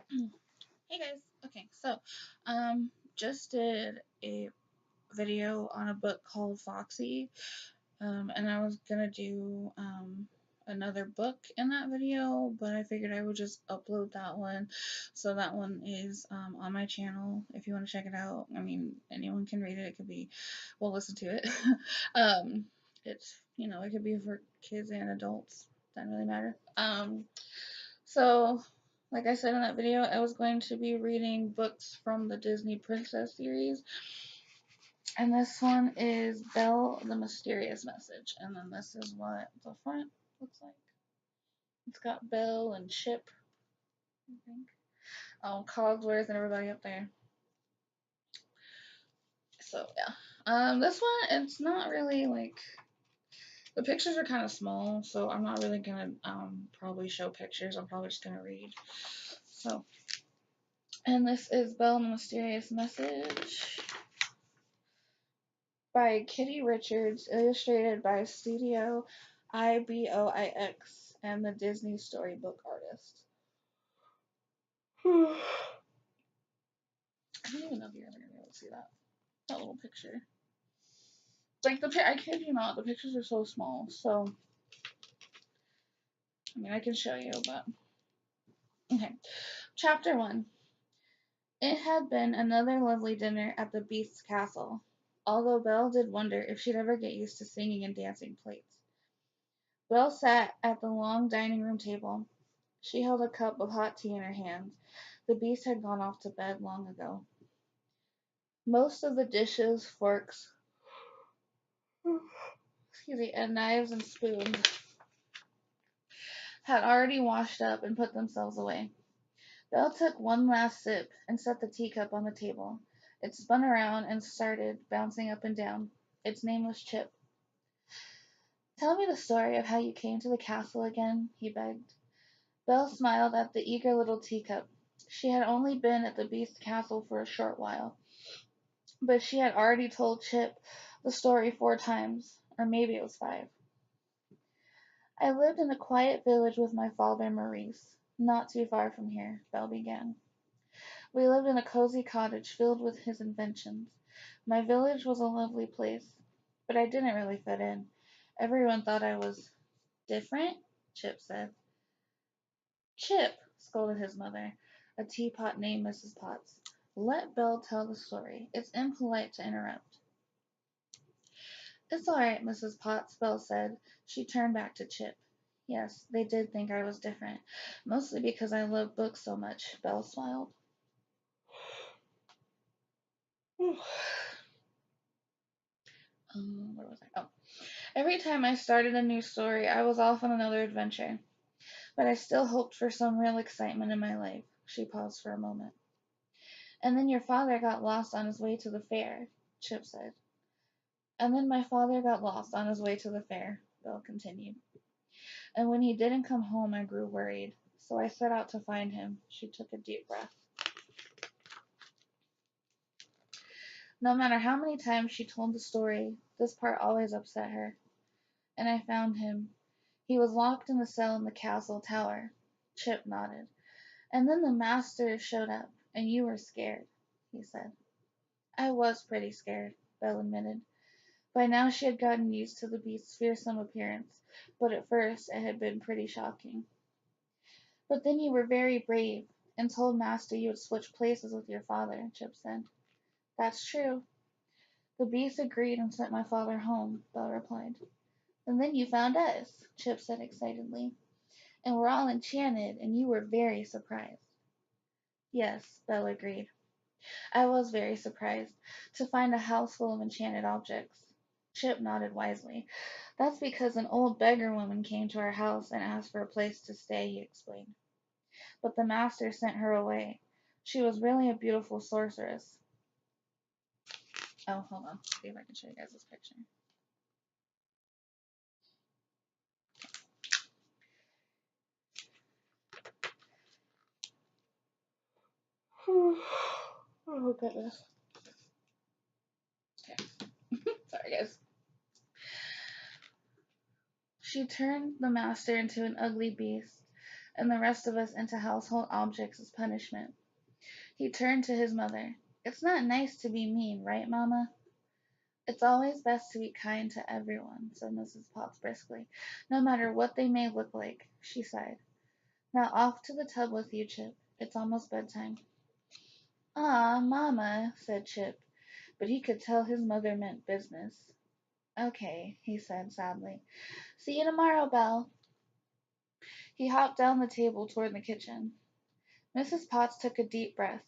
Hey guys. Okay, so just did a video on a book called Foxy. And I was gonna do another book in that video, but I figured I would just upload that one. So that one is on my channel if you want to check it out. I mean, anyone can read it. It could be, well, listen to it. um, it could be for kids and adults. Doesn't really matter. So, like I said in that video, I was going to be reading books from the Disney Princess series. And this one is Belle, the Mysterious Message. And then this is what the front looks like. It's got Belle and Chip, I think. Oh, Cogsworth and everybody up there. So, yeah. This one, it's not really like. The pictures are kind of small, so I'm not really gonna probably show pictures. I'm probably just gonna read. So, and this is Belle, the Mysterious Message by Kitty Richards, illustrated by Studio IBOIX and the Disney Storybook artist. I don't even know if you're ever gonna be able to see that little picture. Like I kid you not, the pictures are so small. So I mean, I can show you, but okay. Chapter 1. It had been another lovely dinner at the Beast's castle, although Belle did wonder if she'd ever get used to singing and dancing plates. Belle sat at the long dining room table. She held a cup of hot tea in her hand. The Beast had gone off to bed long ago. Most of the dishes, forks, and knives and spoons had already washed up and put themselves away. Belle took one last sip and set the teacup on the table. It spun around and started bouncing up and down. Its name was Chip. "Tell me the story of how you came to the castle again," he begged. Belle smiled at the eager little teacup. She had only been at the Beast's castle for a short while, but she had already told Chip the story 4 times, or maybe it was 5. "I lived in a quiet village with my father Maurice, not too far from here," Belle began. "We lived in a cozy cottage filled with his inventions. My village was a lovely place, but I didn't really fit in. Everyone thought I was different," Chip said. "Chip," scolded his mother, a teapot named Mrs. Potts. "Let Belle tell the story. It's impolite to interrupt." "It's all right, Mrs. Potts," Belle said. She turned back to Chip. "Yes, they did think I was different, mostly because I love books so much," Belle smiled. Where was I? Oh. "Every time I started a new story, I was off on another adventure. But I still hoped for some real excitement in my life." She paused for a moment. "And then your father got lost on his way to the fair," Chip said. "And then my father got lost on his way to the fair," Belle continued. "And when he didn't come home, I grew worried. So I set out to find him." She took a deep breath. No matter how many times she told the story, this part always upset her. "And I found him. He was locked in a cell in the castle tower." Chip nodded. "And then the master showed up, and you were scared," he said. "I was pretty scared," Belle admitted. By now she had gotten used to the beast's fearsome appearance, but at first it had been pretty shocking. "But then you were very brave, and told master you would switch places with your father," Chip said. "That's true." "The beast agreed and sent my father home," Belle replied. "And then you found us," Chip said excitedly. "And we're all enchanted, and you were very surprised." "Yes," Belle agreed. "I was very surprised to find a house full of enchanted objects." Chip nodded wisely. "That's because an old beggar woman came to our house and asked for a place to stay," he explained. "But the master sent her away. She was really a beautiful sorceress." Oh, hold on. See if I can show you guys this picture. Oh, goodness. Okay. Sorry, guys. "She turned the master into an ugly beast, and the rest of us into household objects as punishment. He turned to his mother. It's not nice to be mean, right, Mama? It's always best to be kind to everyone, said Mrs. Potts briskly, no matter what they may look like, she sighed. Now off to the tub with you, Chip. It's almost bedtime. Ah, Mama, said Chip, but he could tell his mother meant business. Okay, he said sadly. See you tomorrow, Belle. He hopped down the table toward the kitchen. Mrs. Potts took a deep breath.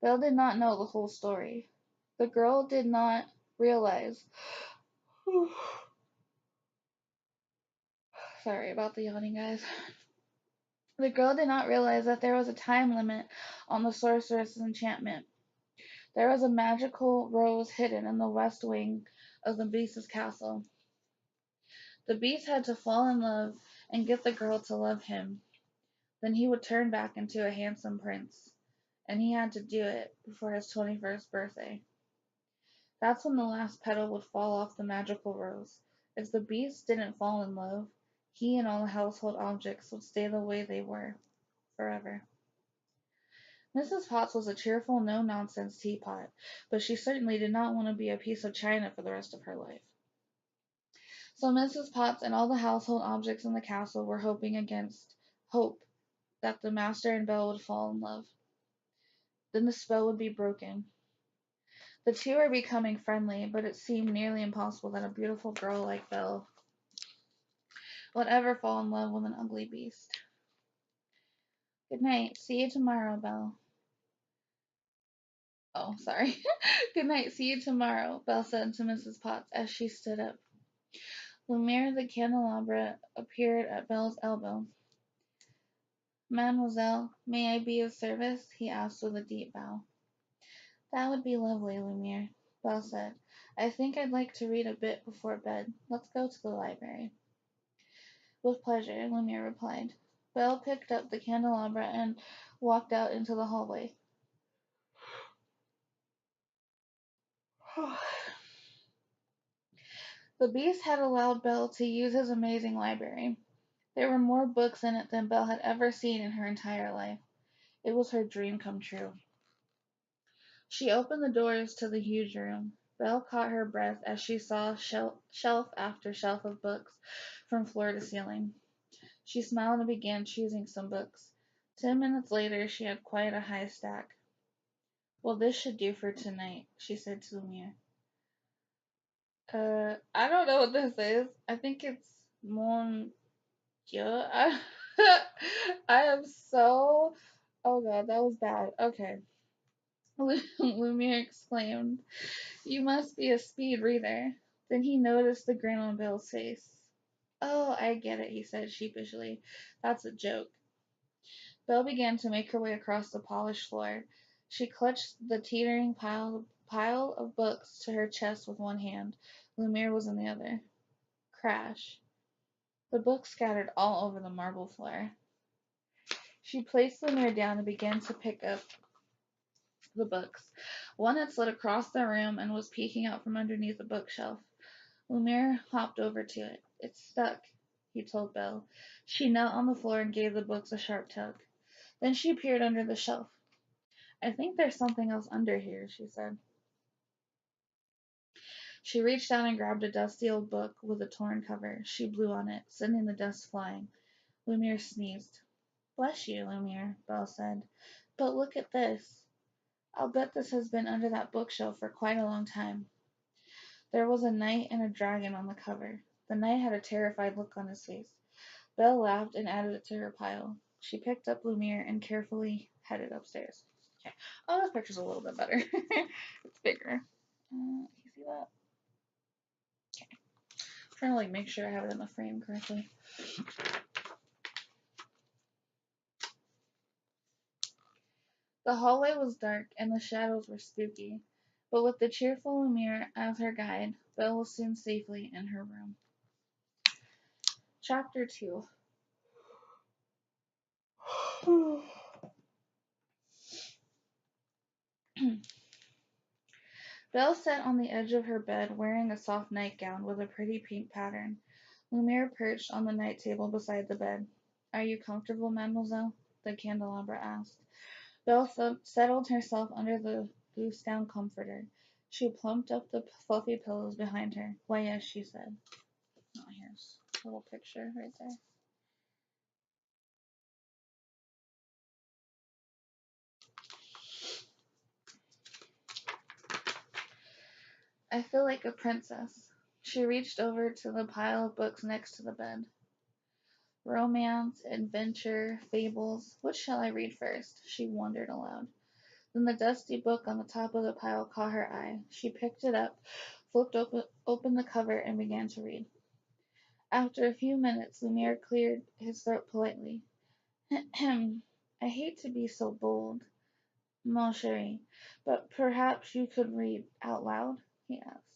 Belle did not know the whole story. The girl did not realize. Sorry about the yawning, guys. The girl did not realize that there was a time limit on the sorceress's enchantment. There was a magical rose hidden in the west wing of the beast's castle. The beast had to fall in love and get the girl to love him. Then he would turn back into a handsome prince. And he had to do it before his 21st birthday. That's when the last petal would fall off the magical rose. If the beast didn't fall in love, he and all the household objects would stay the way they were, forever. Mrs. Potts was a cheerful, no-nonsense teapot, but she certainly did not want to be a piece of china for the rest of her life. So Mrs. Potts and all the household objects in the castle were hoping against hope that the master and Belle would fall in love. Then the spell would be broken. The two were becoming friendly, but it seemed nearly impossible that a beautiful girl like Belle would ever fall in love with an ugly beast. Good night. See you tomorrow, Belle. Oh, sorry. Good night. See you tomorrow, Belle said to Mrs. Potts as she stood up. Lumiere the candelabra appeared at Belle's elbow. Mademoiselle, may I be of service? He asked with a deep bow. That would be lovely, Lumiere, Belle said. I think I'd like to read a bit before bed. Let's go to the library. With pleasure, Lumiere replied. Belle picked up the candelabra and walked out into the hallway. The beast had allowed Belle to use his amazing library. There were more books in it than Belle had ever seen in her entire life. It was her dream come true. She opened the doors to the huge room. Belle caught her breath as she saw shelf after shelf of books from floor to ceiling. She smiled and began choosing some books. 10 minutes later, she had quite a high stack. Well, this should do for tonight, she said to Lumiere. I don't know what this is. I think it's Mon Dieu. I am so. Oh god, that was bad. Okay. Lumiere exclaimed. You must be a speed reader. Then he noticed the grin on Belle's face. Oh, I get it, he said sheepishly. That's a joke. Belle began to make her way across the polished floor. She clutched the teetering pile of books to her chest with one hand. Lumiere was in the other. Crash. The books scattered all over the marble floor. She placed Lumiere down and began to pick up the books. One had slid across the room and was peeking out from underneath a bookshelf. Lumiere hopped over to it. It's stuck, he told Belle. She knelt on the floor and gave the books a sharp tug. Then she peered under the shelf. I think there's something else under here, she said. She reached down and grabbed a dusty old book with a torn cover. She blew on it, sending the dust flying. Lumiere sneezed. Bless you, Lumiere, Belle said. But look at this. I'll bet this has been under that bookshelf for quite a long time. There was a knight and a dragon on the cover. The knight had a terrified look on his face. Belle laughed and added it to her pile. She picked up Lumiere and carefully headed upstairs. Okay. Oh, this picture's a little bit better. It's bigger. You see that? Okay. I'm trying to make sure I have it in the frame correctly. The hallway was dark and the shadows were spooky, but with the cheerful Lumiere as her guide, Belle was soon safely in her room. Chapter 2. Belle sat on the edge of her bed wearing a soft nightgown with a pretty pink pattern. Lumiere perched on the night table beside the bed. Are you comfortable, mademoiselle? The candelabra asked. Belle settled herself under the goose down comforter. She plumped up the fluffy pillows behind her. Why, yes, she said. Oh, here's a little picture right there. I feel like a princess. She reached over to the pile of books next to the bed. Romance, adventure, fables. What shall I read first? She wondered aloud. Then the dusty book on the top of the pile caught her eye. She picked it up, flipped open the cover, and began to read. After a few minutes, Lumiere cleared his throat politely. Ahem. I hate to be so bold, mon chéri, but perhaps you could read out loud? He asked.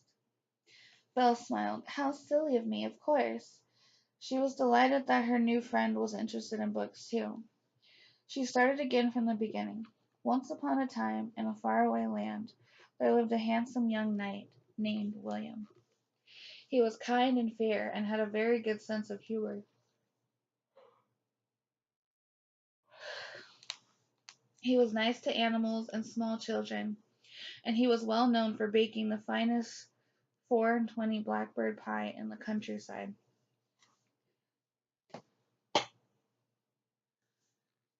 Belle smiled. How silly of me, of course. She was delighted that her new friend was interested in books too. She started again from the beginning. Once upon a time, in a faraway land, there lived a handsome young knight named William. He was kind and fair, and had a very good sense of humor. He was nice to animals and small children, and he was well known for baking the finest 4 and 20 blackbird pie in the countryside.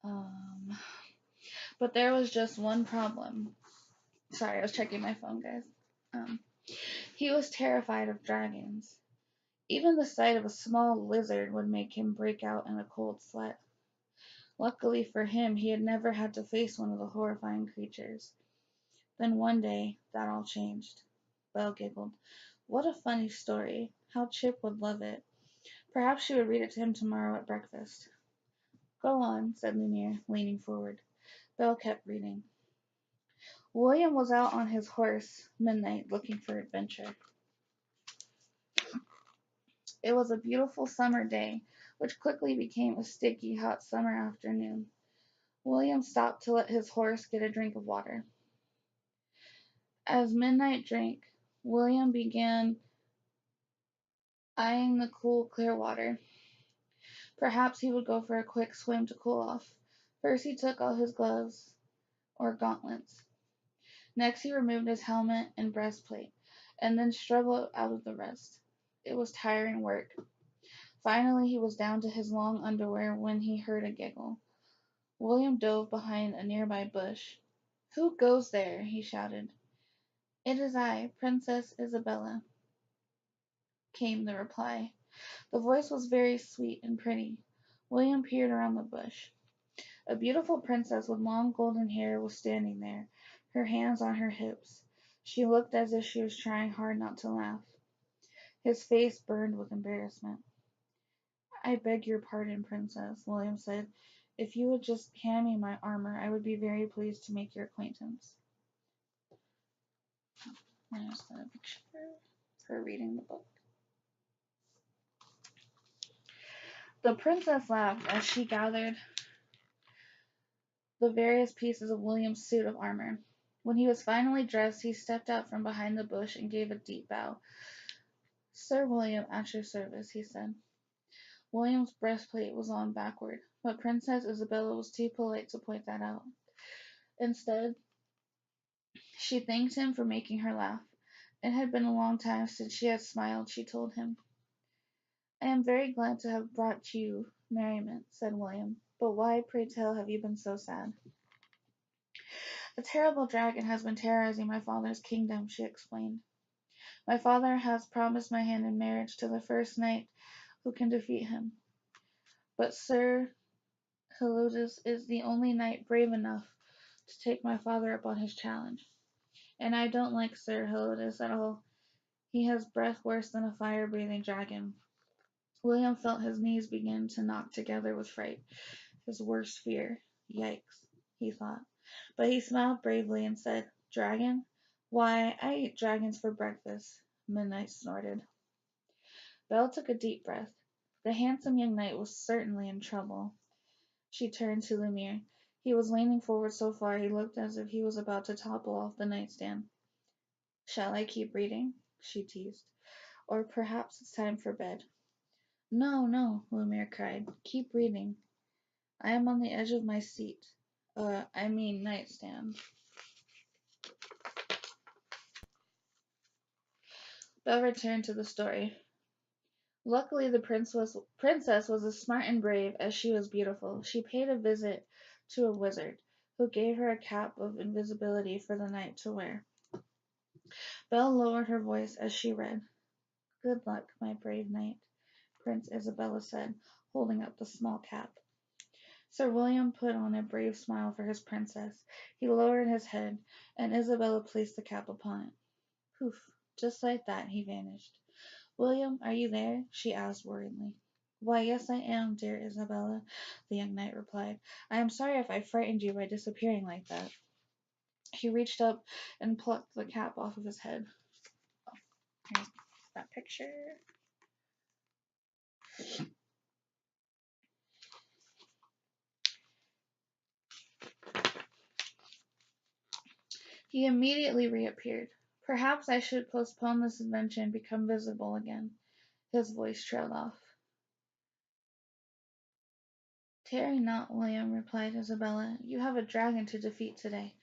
Um, but there was just one problem. Sorry, I was checking my phone, guys. Um, he was terrified of dragons. Even the sight of a small lizard would make him break out in a cold sweat. Luckily for him, he had never had to face one of the horrifying creatures. Then one day, that all changed. Belle giggled. What a funny story. How Chip would love it. Perhaps she would read it to him tomorrow at breakfast. Go on, said Lumiere, leaning forward. Belle kept reading. William was out on his horse, midnight, looking for adventure. It was a beautiful summer day, which quickly became a sticky, hot summer afternoon. William stopped to let his horse get a drink of water. As midnight drank, William began eyeing the cool, clear water. Perhaps he would go for a quick swim to cool off. First he took off his gloves, or gauntlets. Next he removed his helmet and breastplate, and then struggled out of the rest. It was tiring work. Finally he was down to his long underwear when he heard a giggle. William dove behind a nearby bush. Who goes there? He shouted. It is I, Princess Isabella, came the reply. The voice was very sweet and pretty. William peered around the bush. A beautiful princess with long golden hair was standing there, her hands on her hips. She looked as if she was trying hard not to laugh. His face burned with embarrassment. I beg your pardon, Princess, William said. If you would just hand me my armor, I would be very pleased to make your acquaintance. There's the picture of her reading the book. The princess laughed as she gathered the various pieces of William's suit of armor. When he was finally dressed, he stepped out from behind the bush and gave a deep bow. Sir William, at your service, he said. William's breastplate was on backward, but Princess Isabella was too polite to point that out. Instead, she thanked him for making her laugh. It had been a long time since she had smiled, she told him. I am very glad to have brought you merriment, said William. But why, pray tell, have you been so sad? A terrible dragon has been terrorizing my father's kingdom, she explained. My father has promised my hand in marriage to the first knight who can defeat him. But Sir Helotus is the only knight brave enough to take my father up on his challenge. And I don't like Sir Helotus at all. He has breath worse than a fire-breathing dragon. William felt his knees begin to knock together with fright. His worst fear. Yikes, he thought. But he smiled bravely and said, Dragon? Why, I eat dragons for breakfast. Midnight snorted. Belle took a deep breath. The handsome young knight was certainly in trouble. She turned to Lumiere. He was leaning forward so far he looked as if he was about to topple off the nightstand. Shall I keep reading? She teased. Or perhaps it's time for bed. No, no, Lumiere cried. Keep reading. I am on the edge of my seat. I mean nightstand. Belle returned to the story. Luckily, the princess was as smart and brave as she was beautiful. She paid a visit to a wizard, who gave her a cap of invisibility for the night to wear. Belle lowered her voice as she read. Good luck, my brave knight, Prince Isabella said, holding up the small cap. Sir William put on a brave smile for his princess. He lowered his head, and Isabella placed the cap upon it. Poof! Just like that, he vanished. William, are you there? She asked worriedly. Why, yes, I am, dear Isabella, the young knight replied. I am sorry if I frightened you by disappearing like that. He reached up and plucked the cap off of his head. Oh, here's that picture. He immediately reappeared. Perhaps I should postpone this adventure and become visible again. His voice trailed off. Tarry not, William, replied Isabella. You have a dragon to defeat today.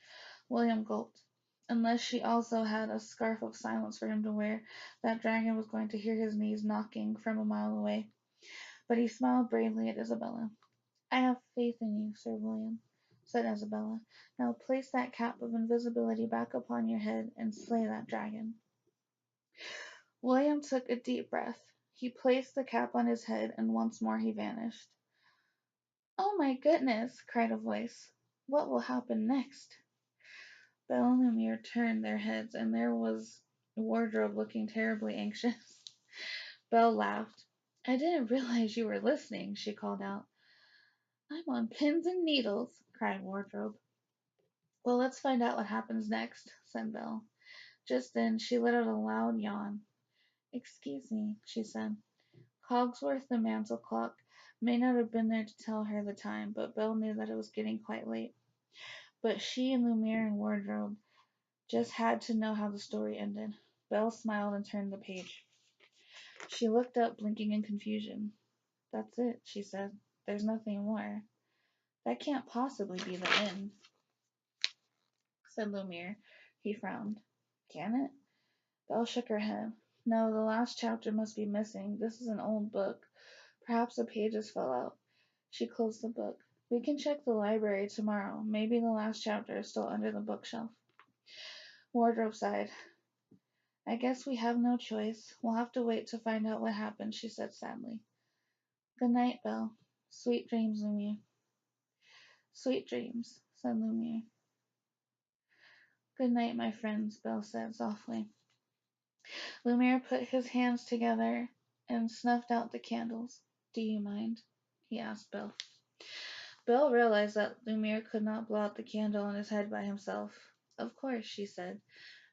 William gulped. Unless she also had a scarf of silence for him to wear, that dragon was going to hear his knees knocking from a mile away. But he smiled bravely at Isabella. I have faith in you, Sir William, said Isabella. Now place that cap of invisibility back upon your head and slay that dragon. William took a deep breath. He placed the cap on his head, and once more he vanished. Oh my goodness, cried a voice. What will happen next? Belle and Lumiere turned their heads, and there was Wardrobe looking terribly anxious. Belle laughed. I didn't realize you were listening, she called out. I'm on pins and needles, cried Wardrobe. Well, let's find out what happens next, said Belle. Just then she let out a loud yawn. Excuse me, she said. Cogsworth, the mantel clock, may not have been there to tell her the time, but Belle knew that it was getting quite late. But she and Lumiere and Wardrobe just had to know how the story ended. Belle smiled and turned the page. She looked up, blinking in confusion. That's it, she said. There's nothing more. That can't possibly be the end, said Lumiere. He frowned. Can it? Belle shook her head. No, the last chapter must be missing. This is an old book. Perhaps the pages fell out. She closed the book. We can check the library tomorrow. Maybe the last chapter is still under the bookshelf. Wardrobe sighed. I guess we have no choice. We'll have to wait to find out what happened, she said sadly. Good night, Belle. Sweet dreams, Lumiere. Sweet dreams, said Lumiere. Good night, my friends, Belle said softly. Lumiere put his hands together and snuffed out the candles. Do you mind? He asked Belle. Belle realized that Lumiere could not blow out the candle on his head by himself. Of course, she said,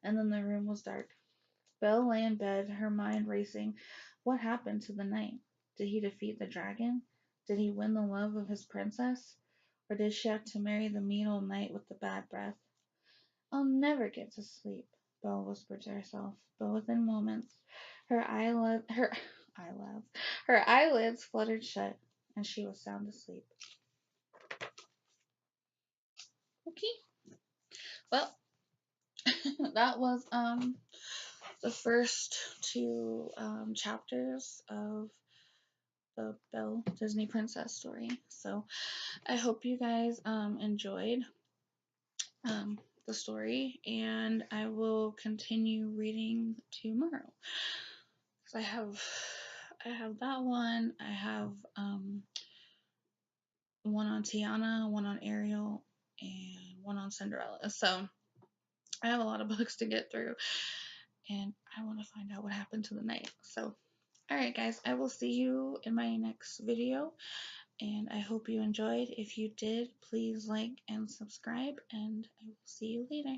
and then the room was dark. Belle lay in bed, her mind racing. What happened to the knight? Did he defeat the dragon? Did he win the love of his princess? Or did she have to marry the mean old knight with the bad breath? I'll never get to sleep, Belle whispered to herself, but within moments her eyelids fluttered shut, and she was sound asleep. Okay. Well, that was the first two chapters of the Belle Disney Princess story. So I hope you guys enjoyed the story, and I will continue reading tomorrow. So I have that one. I have one on Tiana, one on Ariel, and one on Cinderella. So I have a lot of books to get through, and I want to find out what happened to the knight. So, alright guys, I will see you in my next video, and I hope you enjoyed. If you did, please like and subscribe, and I will see you later.